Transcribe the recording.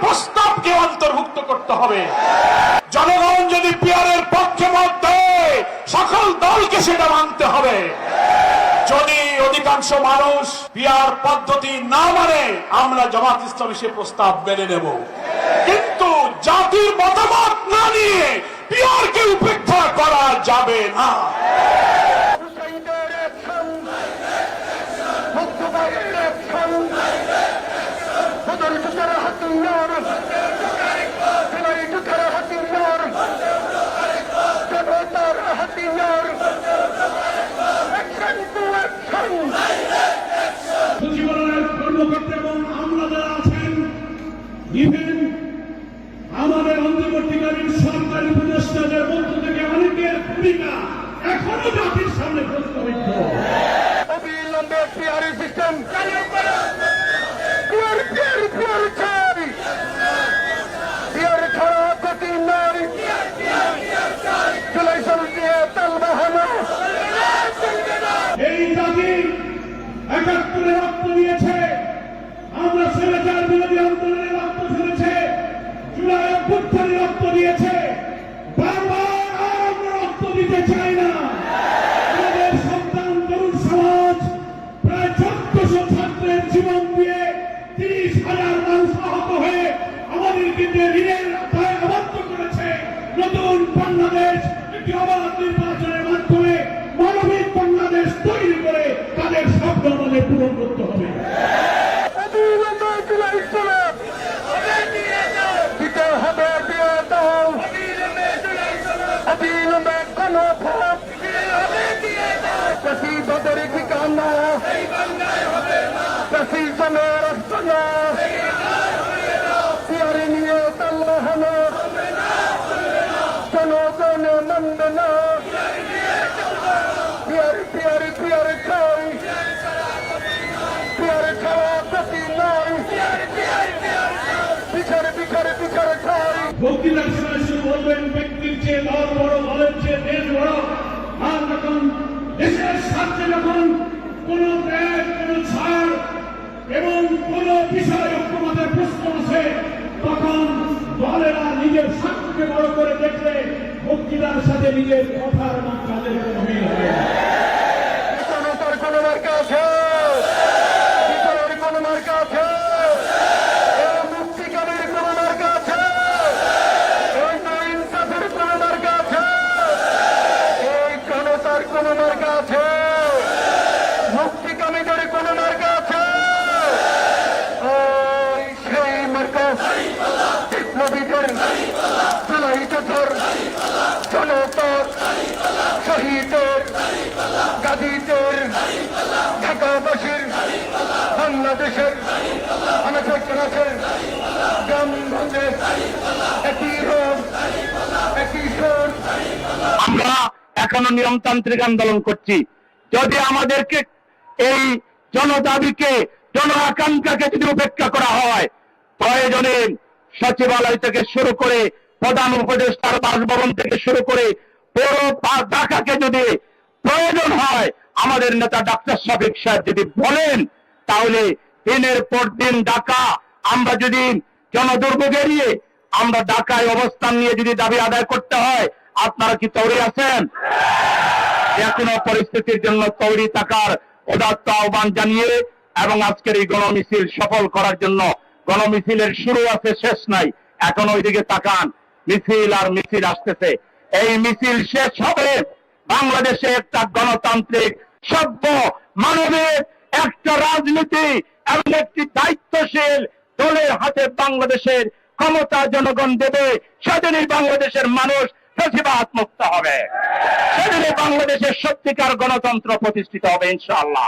প্রস্তাবকে অন্তর্ভুক্ত করতে হবে। জনগণ যদি পিয়ারের পক্ষে মত দেয়, সকল দলকে সেটা মানতে হবে। যদি অধিকাংশ মানুষ পিয়ার পদ্ধতি না মানে, আমরা জামাত ইসলামী সে প্রস্তাব মেনে নেব। কিন্তু জাতির মতামত না নিয়ে পিয়ারকে উপেক্ষা করা যাবে না। সচিবালয়ের কর্মকর্তা এবং আমরা যারা আছেন, ইভেন আমাদের অন্তর্বর্তীকালীন সরকারি উপদেষ্টাদের মধ্য থেকে অনেকের ভূমিকা এখনো জাতির সামনে প্রস্তাবিত। অবিলম্বে পিআর সিস্টেম চালু করো। পিআর ছাড়া গতি নাই। জুলাই দিয়ে তাল বাহানো। এই জাতির ৭১ রক্ত দিয়েছে, আমরা স্বৈরাচার বিরোধী আন্দোলনে রক্ত ঝরেছে, জুলাই অভ্যুত্থানে রক্ত দিয়েছে। বারবার আর আমরা রক্ত দিতে চাই না। আমাদের সন্তান তরুণ সমাজ প্রায় ১৪০০ ছাত্রের জীবন দিয়ে ৩০,০০০ মানুষ আহত হয়ে আমাদেরকে যে ঋণের আওতায় আবদ্ধ করেছে। নতুন বাংলাদেশ একটি অবাধ নির্বাচনের মাধ্যমে মানবিক বাংলাদেশ তৈরি করে তাদের স্বপ্ন আমাদের পূরণ করতে হবে। অবিলম্বে জুলাই সালাম দিতে হবে। দিয়ে দাও। অবিলম্বে গণভোট প্রতিবাদের ঠিকানা। প্রশাসনের আস্তানা। পিয়ার নিয়ে তাল বাহানো। জনগণ মানবে না। পিয়ার পিয়ার পিয়ার চাই। পিয়ার ছাড়া গতি নাই। বিচার বিচার বিচার চাই। বক্তৃতার সময় শুরু বলবেন ব্যক্তির চেয়ে দল বড়, দলের চেয়ে দেশ বড়। আর যখন দেশের স্বার্থে যখন কোন ত্যাগ, কোন ছাড় এবং কোন বিষয় ঐক্যমতের প্রশ্ন আসে, তখন দলেরা নিজের স্বার্থকে বড় করে দেখলে বক্তৃতার সাথে নিজের কথার এবং কাজের কোনো মিল হবে না। জনতার কোন মার্কা আছে? বিচারের কোন মার্কা আছে? মুক্তিকামীর কোন মার্কা আছে? এই ইনসাফের কোন মার্কা আছে? এই জনতার কোন মার্কা আছে? মুক্তিকামীদের কোন মার্কা আছে? ওই সেই মার্কা বিপ্লবীদের জুলাই যোদ্ধার জনতার শহীদের গাজীদের ঢাকাবাসীর বাংলাদেশের অনেকের গ্রামগঞ্জে একই রোগ একই সুর। আমরা এখনো নিয়মতান্ত্রিক আন্দোলন করছি। যদি আমাদেরকে এই জনদাবিকে, জন আকাঙ্ক্ষাকে যদি উপেক্ষা করা হয়, প্রয়োজনে সচিবালয় থেকে শুরু করে প্রধান উপদেষ্টার বাসভবন থেকে শুরু করে পুরো ঢাকাকে যদি প্রয়োজন হয়, আমাদের নেতা ডক্টর শফিক সাহেব যদি বলেন, তাহলে দিনের পর দিন ঢাকা আমরা যদি জনদুর্ভোগ এড়িয়ে আমরা ঢাকায় অবস্থান নিয়ে যদি দাবি আদায় করতে হয়, আপনারা কি তৈরি আছেন? এখনো পরিস্থিতির জন্য তৈরি থাকার উদাত্ত আহ্বান জানিয়ে এবং আজকের এই গণমিছিল সফল করার জন্য, গণমিছিলের শুরু আছে, শেষ নাই। এখন ওইদিকে তাকান, মিছিল আর মিছিল আসতেছে। এই মিছিল শেষ হবে বাংলাদেশে একটা গণতান্ত্রিক সভ্য মানবিক একটা রাজনীতি এবং একটি দায়িত্বশীল দলের হাতে বাংলাদেশের ক্ষমতা জনগণ দেবে। সেদিনই বাংলাদেশের মানুষ প্রতিবাদ মুক্ত হবে, সেদিনই বাংলাদেশের সত্যিকার গণতন্ত্র প্রতিষ্ঠিত হবে ইনশাআল্লাহ।